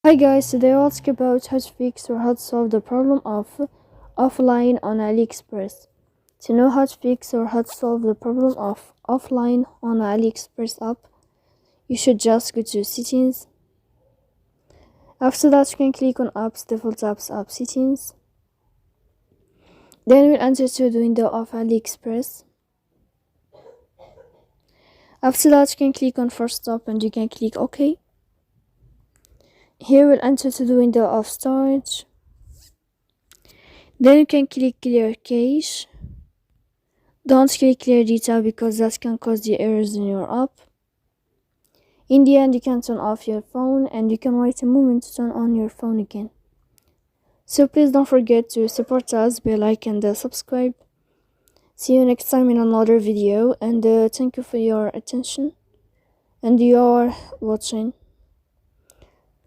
Hi guys, today I'll talk about how to fix or how to solve the problem of offline on AliExpress. To know how to fix or how to solve the problem of offline on AliExpress app, you should just go to settings. After that, you can click on apps, default apps, app settings. Then we'll enter to the window of AliExpress. After that, you can click on first stop and you can click OK. Here we'll enter to the window of storage. Then you can click clear cache. Don't click clear data because that can cause the errors in your app. In the end, you can turn off your phone and you can wait a moment to turn on your phone again. So please don't forget to support us by like and subscribe. See you next time in another video, and thank you for your attention and your watching.